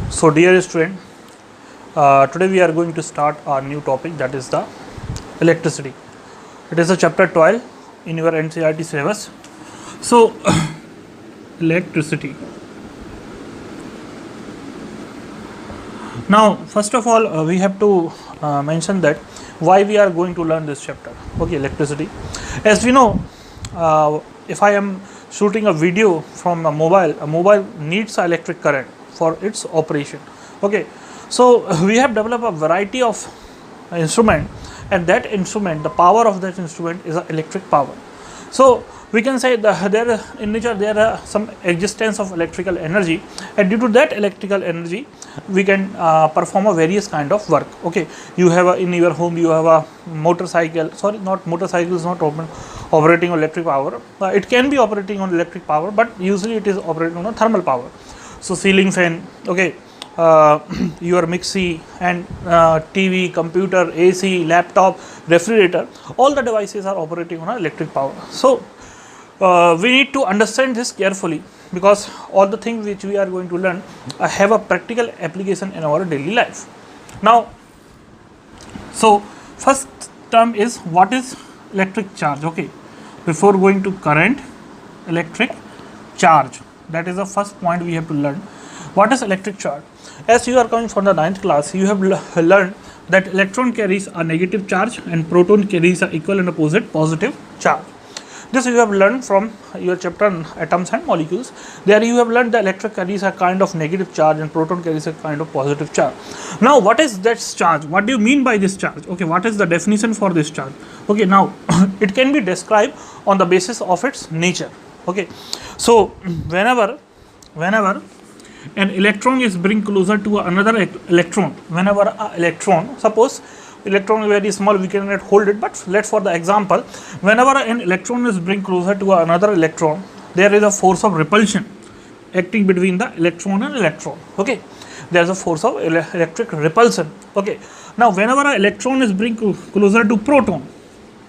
So dear student, today we are going to start our new topic, that is the electricity. It is a chapter 12 in your NCERT syllabus. So electricity. Now first of all we have to mention that why we are going to learn this chapter. Okay, electricity. As we know, if I am shooting a video from a mobile needs electric current for its operation. Okay, so we have developed a variety of instrument, and that instrument, the power of that instrument is electric power. So we can say that in nature there are some existence of electrical energy, and due to that electrical energy we can perform a various kind of work. Okay, you have in your home you have a motorcycle, sorry, not motorcycle is not operating on electric power. It can be operating on electric power, but usually it is operating on a thermal power. So ceiling fan, okay, your mixie and TV, computer, AC, laptop, refrigerator, all the devices are operating on electric power. So we need to understand this carefully, because all the things which we are going to learn have a practical application in our daily life. Now, so first term is what is electric charge. Okay, before going to current, electric charge, that is the first point we have to learn. What is electric charge? As you are coming from the 9th class, you have learned that electron carries a negative charge and proton carries a equal and opposite positive charge. This you have learned from your chapter on atoms and molecules. There you have learned that electron carries a kind of negative charge and proton carries a kind of positive charge. Now what is that charge? What do you mean by this charge? Okay, what is the definition for this charge? Okay, now it can be described on the basis of its nature. Okay, so whenever an electron is bring closer to another electron, whenever an electron, suppose electron is very small, we cannot hold it, but let's for the example, whenever an electron is bring closer to another electron, there is a force of repulsion acting between the electron and electron. Okay, there is a force of electric repulsion. Okay, now whenever an electron is bring closer to proton,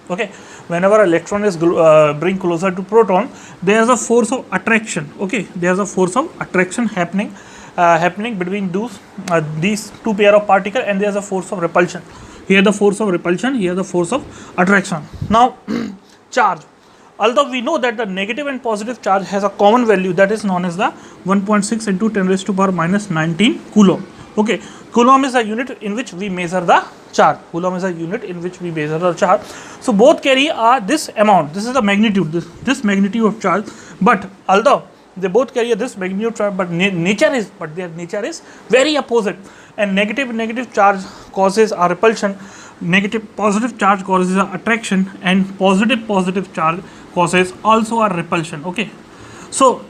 okay, whenever electron is bring closer to proton, there is a force of attraction. Okay, there is a force of attraction happening between these two pair of particles, and there is a force of repulsion. Here the force of repulsion, here the force of attraction. Now charge, although we know that the negative and positive charge has a common value, that is known as the 1.6 into 10 raised to power minus 19 coulomb. Okay, coulomb is a unit in which we measure the charge. Coulomb is a unit in which we measure the charge. So both carry this amount. This is the magnitude, this magnitude of charge. But although they both carry this magnitude of charge, but their nature is very opposite. And negative charge causes a repulsion, positive charge causes a attraction, and positive charge causes also a repulsion. Okay, so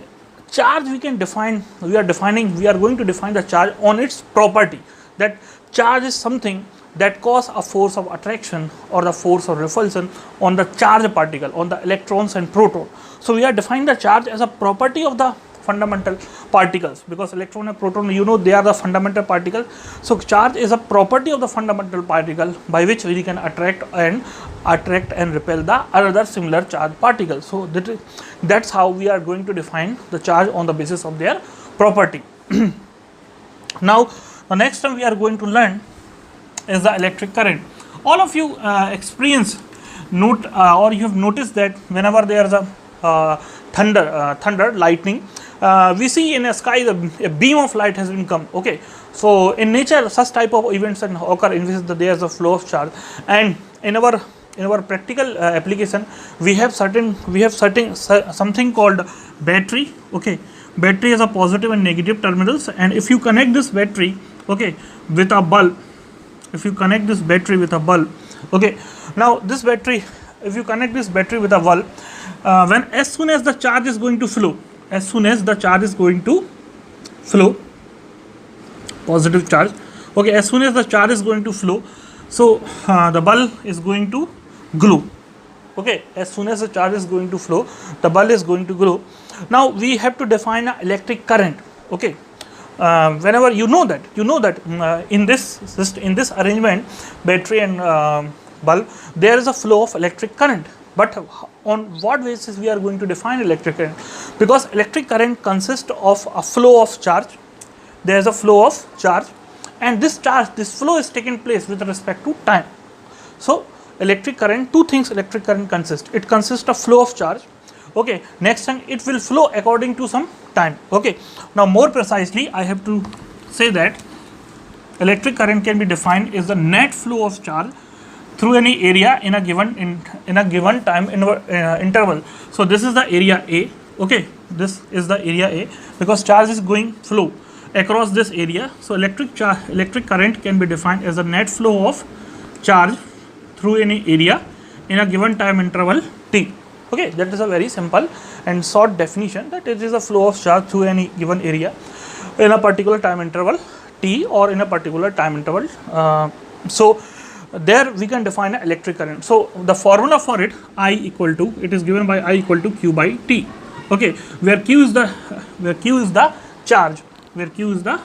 charge we are going to define the charge on its property, that charge is something that cause a force of attraction or the force of repulsion on the charged particle, on the electrons and proton. So we are defining the charge as a property of the fundamental particles, because electron and proton, you know, they are the fundamental particles. So charge is a property of the fundamental particle by which we can attract and repel the other similar charged particles. So that's how we are going to define the charge on the basis of their property. Now the next time we are going to learn is the electric current. All of you or you have noticed that whenever there is a thunder, lightning, we see in the sky a beam of light has been come. Okay, so in nature such type of events occur in which there is a flow of charge, and in our practical application we have something called battery. Okay, battery has a positive and negative terminals, and if you connect this battery, okay, with a bulb, okay, now this battery, if you connect this battery with a bulb, as soon as the charge is going to flow, positive charge, okay, as soon as the charge is going to flow, so the bulb is going to glow. Okay, as soon as the charge is going to flow, the bulb is going to glow. Now we have to define an electric current. Okay, whenever you know that in this arrangement, battery and bulb, there is a flow of electric current. But on what basis we are going to define electric current? Because electric current consists of a flow of charge there is a flow of charge, and this flow is taking place with respect to time. So electric current, two things electric current consists. It consists of flow of charge. Okay, next thing, it will flow according to some time. Okay, now more precisely I have to say that electric current can be defined as the net flow of charge through any area in a given time interval. So this is the area A. Okay, this is the area A, because charge is going flow across this area. So electric current can be defined as the net flow of charge through any area in a given time interval t. Okay, that is a very simple and short definition, that it is a flow of charge through any given area in a particular time interval t, or in a particular time interval. So there we can define an electric current. So the formula for it, I equal to, it is given by I equal to Q by T. Okay, where Q is the charge, where Q is the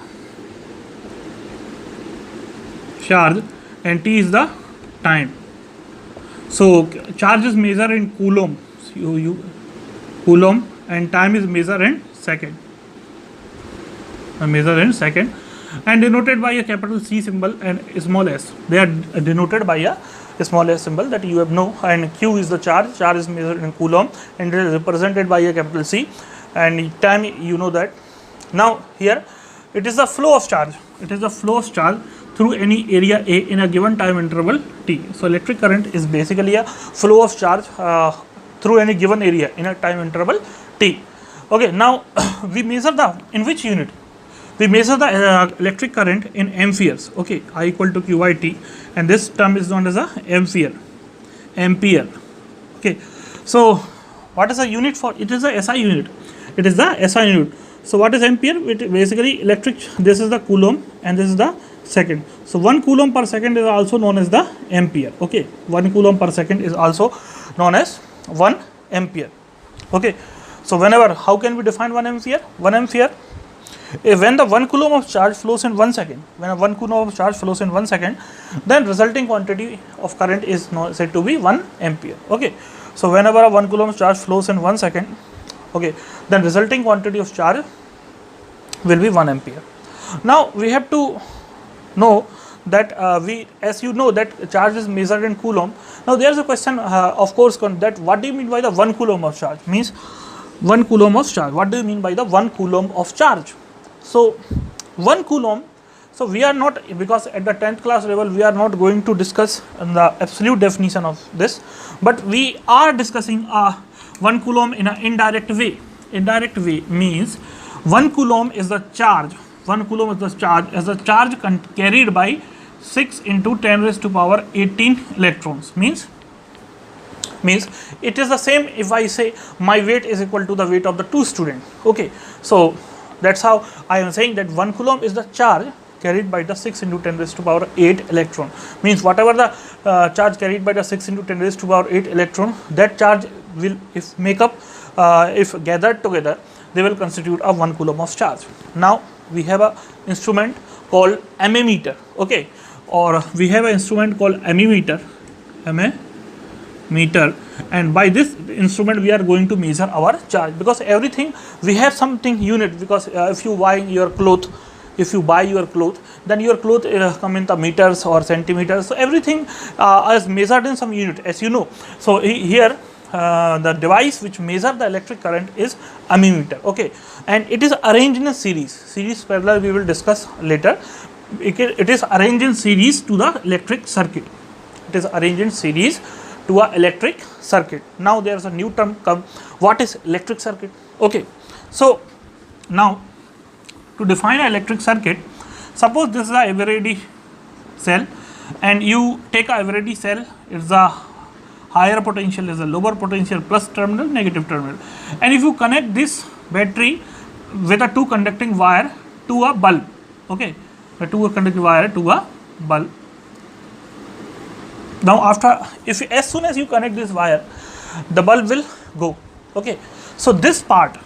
charge and T is the time. So charge is measured in coulomb, coulomb, and time is measured in second. And denoted by a capital C symbol and small s. They are denoted by a small s symbol that you have know. And Q is the charge. Charge is measured in coulomb and it is represented by a capital C. And time, you know that. Now here it is the flow of charge. It is the flow of charge through any area A in a given time interval t. So electric current is basically a flow of charge through any given area in a time interval t. Okay, now we measure in which unit? We measure the electric current in amperes. Okay, I equal to Q by T, and this term is known as a ampere. Okay, so what is the unit for? It is the SI unit. It is the SI unit. So what is ampere? It basically electric. This is the coulomb and this is the second. So 1 coulomb per second is also known as the ampere. Okay, 1 coulomb per second is also known as 1 ampere. Okay, so how can we define 1 ampere? 1 ampere, when the 1 coulomb of charge flows in 1 second, then resulting quantity of current is said to be 1 ampere. Okay, so whenever a 1 coulomb charge flows in 1 second, okay, then resulting quantity of charge will be 1 ampere. Now we have to know that as you know that charge is measured in coulomb. Now there is a question, of course, that what do you mean by the 1 coulomb of charge? Means 1 coulomb of charge. What do you mean by the 1 coulomb of charge? So 1 coulomb. So we are not, because at the 10th class level we are not going to discuss the absolute definition of this, but we are discussing 1 coulomb in an indirect way. Indirect way means 1 coulomb is the charge. 1 coulomb is the charge as a charge carried by 6 into 10 raised to power 18 electrons. Means it is the same if I say my weight is equal to the weight of the 2 students. Okay, so that's how I am saying that 1 coulomb is the charge carried by the 6 into 10 raised to power 8 electron. Means whatever the charge carried by the 6 into 10 raised to power 8 electron, that charge will, if gathered together, they will constitute a 1 coulomb of charge. Now we have a instrument called ammeter. Okay, or we have an instrument called ammeter, and by this instrument we are going to measure our charge, because everything we have something unit, because if you buy your cloth, then your cloth come in the meters or centimeters. So everything is measured in some unit, as you know. So here the device which measure the electric current is ammeter. Okay, and it is arranged in a series parallel. We will discuss later. It is arranged in series to the electric circuit. Now there is a new term come. What is electric circuit? Okay, so now to define an electric circuit, suppose this is a eveready cell, and you take a eveready cell. It's a higher potential is a lower potential, plus terminal, negative terminal, and if you connect this battery with a 2 conducting wire to a bulb, okay, the 2 conducting wire to a bulb. Now as soon as you connect this wire, the bulb will go. Okay, so this part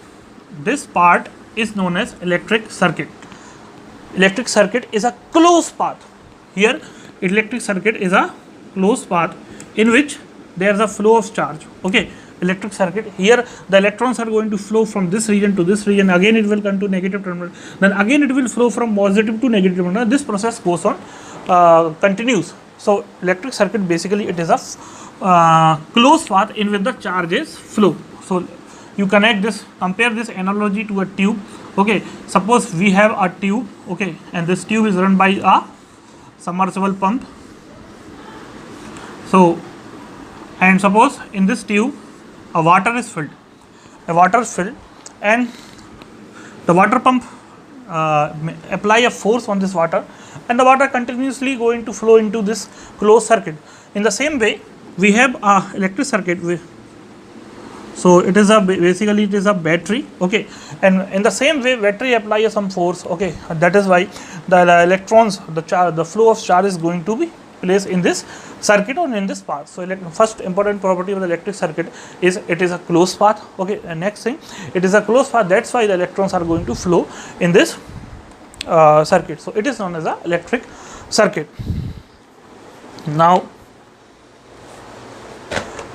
is known as electric circuit. Electric circuit is a closed path. Here electric circuit is a closed path in which there is a flow of charge. Okay, electric circuit. Here the electrons are going to flow from this region to this region, again it will come to negative terminal, then again it will flow from positive to negative terminal. This process goes on, continues. So electric circuit basically it is a closed path in which the charges flow. So you connect this, compare this analogy to a tube. Okay, suppose we have a tube, okay, and this tube is run by a submersible pump. So, and suppose in this tube a water is filled, and the water pump apply a force on this water, and the water continuously going to flow into this closed circuit. In the same way, we have a electric circuit. So it is a basically it is a battery, okay, and in the same way battery apply some force, okay, that is why the electrons, the flow of charge is going to be placed in this circuit or in this path. So first important property of the electric circuit is it is a closed path, okay, and next thing, it is a closed path, that's why the electrons are going to flow in this circuit. So it is known as a electric circuit. Now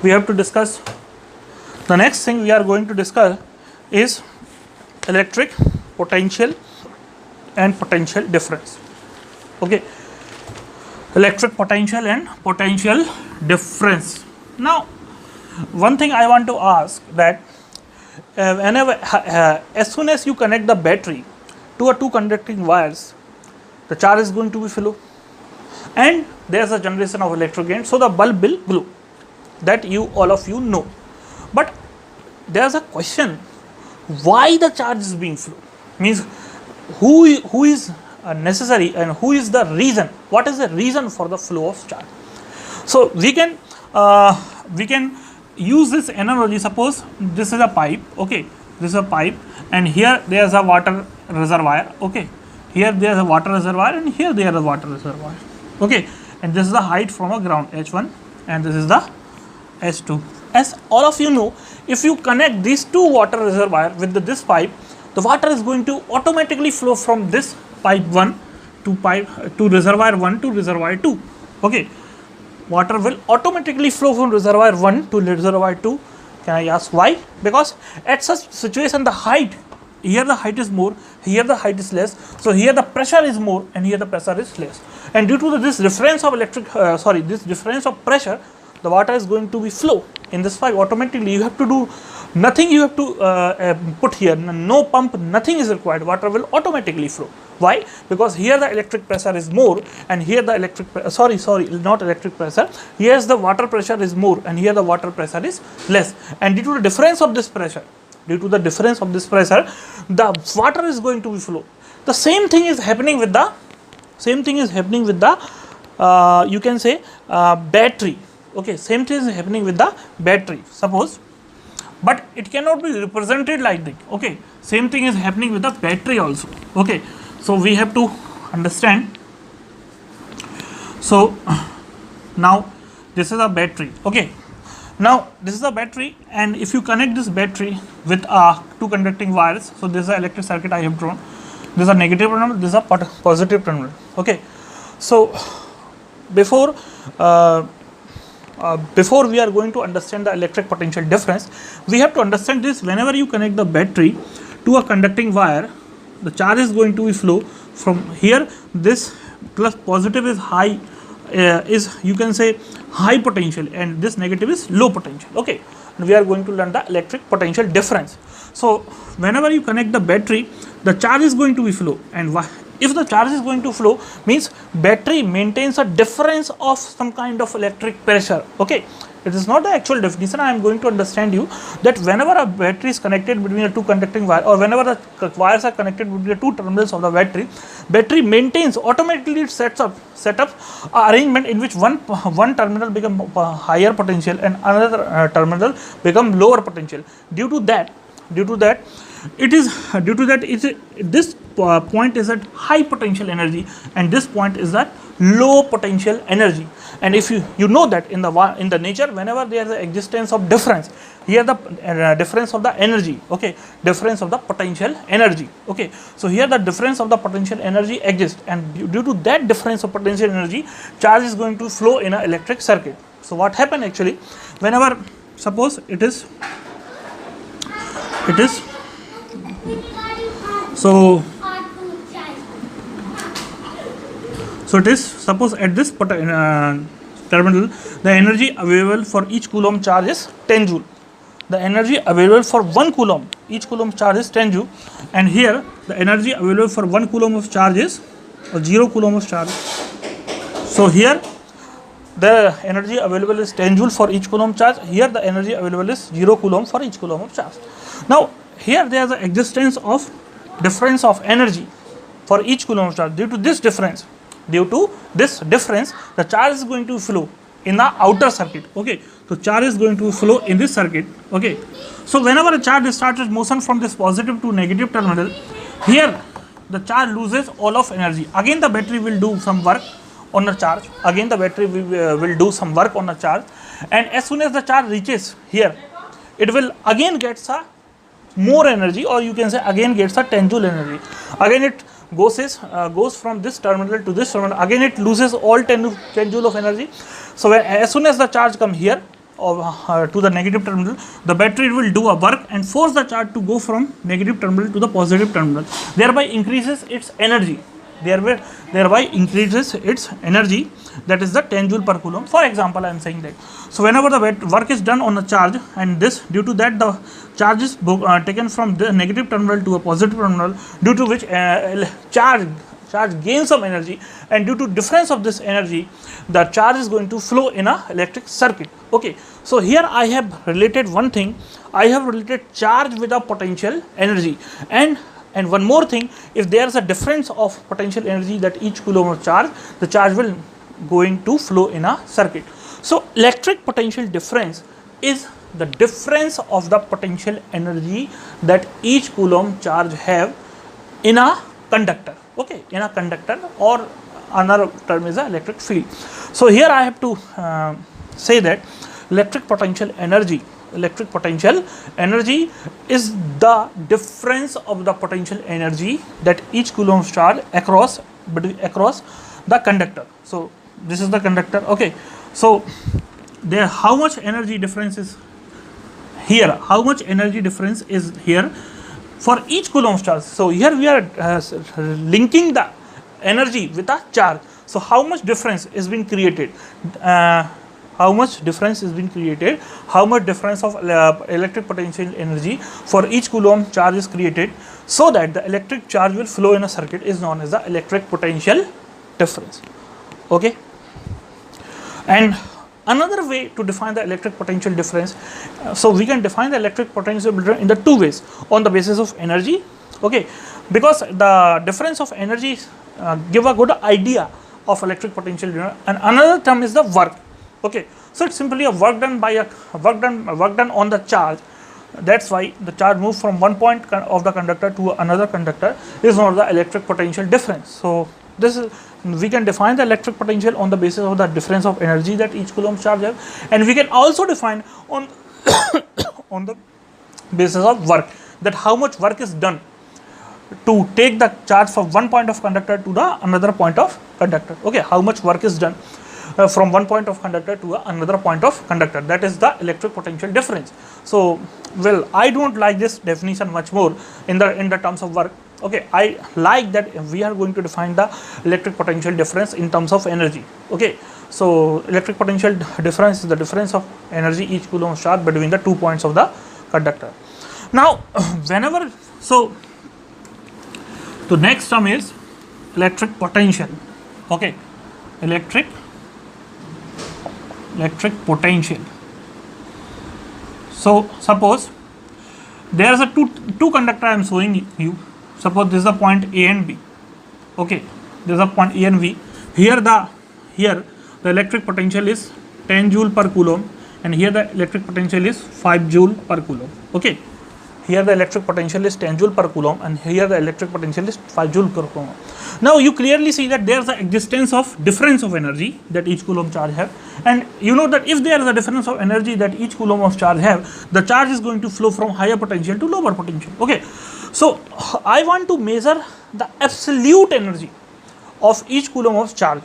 we have to discuss, the next thing we are going to discuss is electric potential and potential difference. Okay, electric potential and potential difference. Now one thing I want to ask, that whenever as soon as you connect the battery to a two conducting wires, the charge is going to be flow and there is a generation of electric current, so the bulb will glow, that you all of you know. But there is a question, why the charge is being flow, means who is necessary and who is the reason, what is the reason for the flow of charge. So we can use this analogy. Suppose this is a pipe, okay, this is a pipe, and here there is a water reservoir, okay, here there is a water reservoir and here there is a water reservoir, okay, and this is the height from a ground, h1, and this is the h2. As all of you know, if you connect these two water reservoir with this pipe, the water is going to automatically flow from this pipe 1 to reservoir 1 to reservoir 2. Okay, water will automatically flow from reservoir 1 to reservoir 2. Can I ask why? Because at such situation the height, here the height is more, here the height is less, so here the pressure is more and here the pressure is less, and due to this difference of this difference of pressure, the water is going to be flow in this pipe automatically. You have to do nothing, you have to put here no pump, nothing is required, water will automatically flow. Why? Because here the electric pressure is more and here the not electric pressure, here the water pressure is more and here the water pressure is less, and due to the difference of this pressure, the water is going to be flow. The same thing is happening with the you can say battery. Okay, same thing is happening with the battery, suppose, but it cannot be represented like that. Okay, same thing is happening with the battery also. Okay, so we have to understand. So now this is a battery. Okay, now this is a battery, and if you connect this battery with two conducting wires, so this is an electric circuit I have drawn. This is a negative terminal, this is a positive terminal. Okay, so before we are going to understand the electric potential difference, we have to understand this. Whenever you connect the battery to a conducting wire, the charge is going to be flow from here. This plus positive is high, is you can say high potential, and this negative is low potential. Okay, and we are going to learn the electric potential difference. So whenever you connect the battery, the charge is going to be flow, and if the charge is going to flow, means battery maintains a difference of some kind of electric pressure. Okay, it is not the actual definition. I am going to understand you that whenever a battery is connected between a two conducting wire, or whenever the wires are connected between the two terminals of the battery maintains automatically, it set up a arrangement in which one terminal become higher potential and another terminal become lower potential. Due to that this point is at high potential energy and this point is at low potential energy. And if you know that in the nature, whenever there is the existence of difference, here the difference of the energy, okay, difference of the potential energy. Okay, so here the difference of the potential energy exists, and due to that difference of potential energy, charge is going to flow in an electric circuit. So what happened actually, whenever suppose it is so it is, suppose at this terminal, the energy available for each coulomb charge is 10 joule. The energy available for 1 coulomb, each coulomb charge is 10 joule, and here the energy available for 1 coulomb of charge is 0 coulomb of charge. So here the energy available is 10 joule for each coulomb charge. Here the energy available is 0 coulomb for each coulomb of charge. Now here there is the existence of difference of energy for each coulomb of charge. Due to this difference, the charge is going to flow in the outer circuit. Okay, so charge is going to flow in this circuit. Okay, so whenever a charge starts its motion from this positive to negative terminal, here the charge loses all of energy. Again the battery will do some work on the charge. Will do some work on the charge, and as soon as the charge reaches here, it will again get more energy, or you can say again gets a 10 joule energy. Again it goes from this terminal to this terminal. Again it loses all 10 joule of energy. So as soon as the charge come here to the negative terminal, the battery will do a work and force the charge to go from negative terminal to the positive terminal, thereby increases its energy. Thereby increases its energy, that is the 10 joule per coulomb. For example, I am saying that. So whenever the work is done on the charge, and this, due to that the charge is taken from the negative terminal to a positive terminal, due to which charge gains some energy, and due to difference of this energy, the charge is going to flow in a electric circuit. Okay, so here I have related one thing. I have related charge with a potential energy, and one more thing, if there is a difference of potential energy that each coulomb of charge, the charge will going to flow in a circuit. So electric potential difference is the difference of the potential energy that each coulomb charge have in a conductor. Okay, in a conductor, or another term is the electric field. So here I have to say that electric potential energy is the difference of the potential energy that each coulomb charge across the conductor. So this is the conductor. Okay, so there, how much energy difference is here? How much energy difference is here for each coulomb charge? So here we are linking the energy with a charge. So how much difference is being created? How much difference of electric potential energy for each coulomb charge is created, so that the electric charge will flow in a circuit, is known as the electric potential difference. Okay, and another way to define the electric potential difference, so we can define the electric potential difference in the two ways: on the basis of energy. Okay, because the difference of energy give a good idea of electric potential difference, and another term is the work. Okay, so it's simply a work done on the charge. That's why the charge moves from one point of the conductor to another conductor is known as the electric potential difference. So this is, we can define the electric potential on the basis of the difference of energy that each coulomb charge have, and we can also define on on the basis of work, that how much work is done to take the charge from one point of conductor to the another point of conductor. Okay, how much work is done from one point of conductor to another point of conductor, that is the electric potential difference. So well, I don't like this definition much more in the terms of work. Okay, I like that we are going to define the electric potential difference in terms of energy. Okay, so electric potential difference is the difference of energy each coulomb charge between the 2 points of the conductor. Now whenever, so the next term is electric potential. Okay, electric potential. So suppose there is a two conductor I am showing you. Suppose this is the point A and B. Okay, this is a point A and B. Here the electric potential is 10 joule per coulomb, and here the electric potential is 5 joule per coulomb. Okay, here the electric potential is 10 joule per coulomb, and here the electric potential is 5 joule per coulomb. Now you clearly see that there is the existence of difference of energy that each coulomb charge have, and you know that if there is a difference of energy that each coulomb of charge have, the charge is going to flow from higher potential to lower potential. Okay, so I want to measure the absolute energy of each coulomb of charge.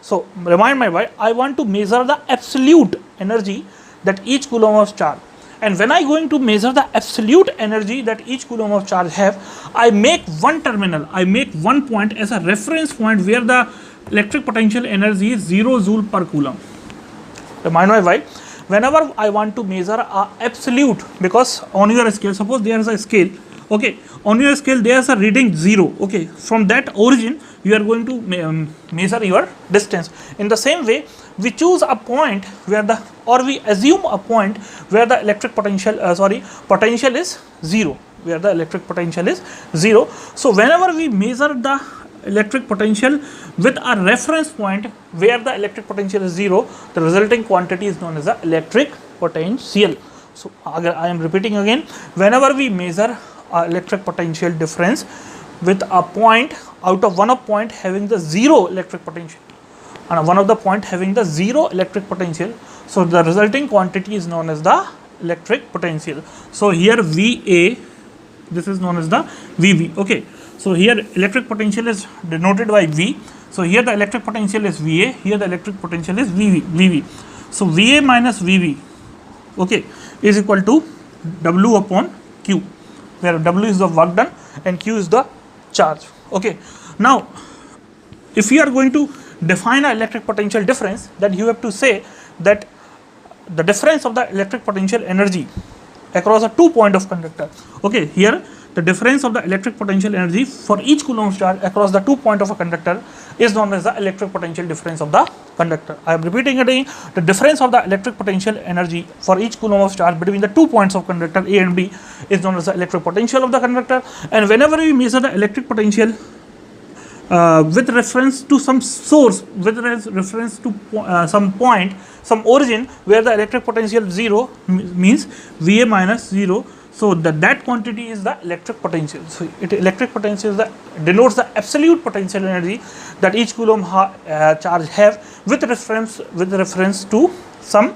So remind my boy, I want to measure the absolute energy that each coulomb of charge. And when I going to measure the absolute energy that each coulomb of charge have, I make one terminal, I make one point as a reference point where the electric potential energy is 0 joule per coulomb. Mind why? Whenever I want to measure a absolute, because on your scale, suppose there is a scale, okay, on your scale there is a reading 0, okay, from that origin you are going to measure your distance. In the same way, we choose a point where the, or we assume a point where the electric potential, potential is 0, where the electric potential is 0. So whenever we measure the electric potential with a reference point where the electric potential is 0, the resulting quantity is known as the electric potential. So I am repeating again, whenever we measure electric potential difference with a point out of one of point having the 0 electric potential and one of the point having the 0 electric potential, so the resulting quantity is known as the electric potential. So here VA, this is known as the VV, okay. So here electric potential is denoted by V. So here the electric potential is VA, here the electric potential is VV. So VA minus VV, okay, is equal to W upon Q, where W is the work done and Q is the charge, okay. Now if you are going to define an electric potential difference, then you have to say that the difference of the electric potential energy across a 2 point of conductor, okay. Here the difference of the electric potential energy for each coulomb charge across the 2 point of a conductor is known as the electric potential difference of the conductor. I am repeating it again, the difference of the electric potential energy for each coulomb of charge between the 2 points of conductor A and B is known as the electric potential of the conductor. And whenever we measure the electric potential with reference to some source, with reference to some point, some origin where the electric potential 0 means VA minus 0, so that quantity is the electric potential. So electric potential is denotes the absolute potential energy that each coulomb charge have with reference to some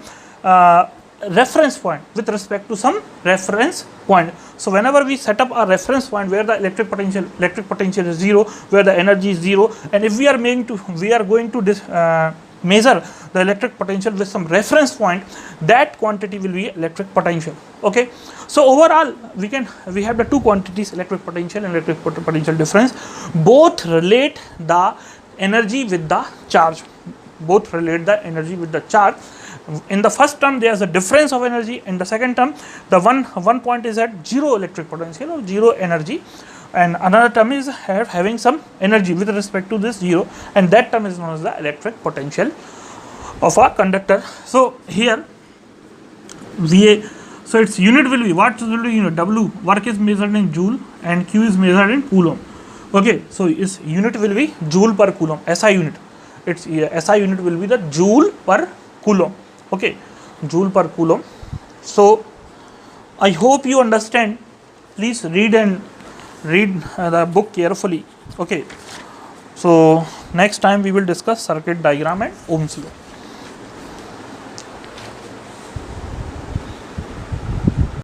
reference point, with respect to some reference point. So whenever we set up a reference point where the electric potential is 0, where the energy is 0, and if we are going to measure the electric potential with some reference point, that quantity will be electric potential, okay. So overall we have the two quantities, electric potential and electric potential difference. Both relate the energy with the charge, In the first term there is a difference of energy, in the second term the one point is at 0 electric potential or 0 energy, and another term is having some energy with respect to this 0, and that term is known as the electric potential of a conductor. So here VA, so its unit will be, what will be unit? W, work is measured in joule and Q is measured in coulomb, okay. So its unit will be joule per coulomb, SI unit. Its SI unit will be the joule per coulomb, okay, joule per coulomb. So I hope you understand. Please read the book carefully, okay. So next time we will discuss circuit diagram and Ohm's law.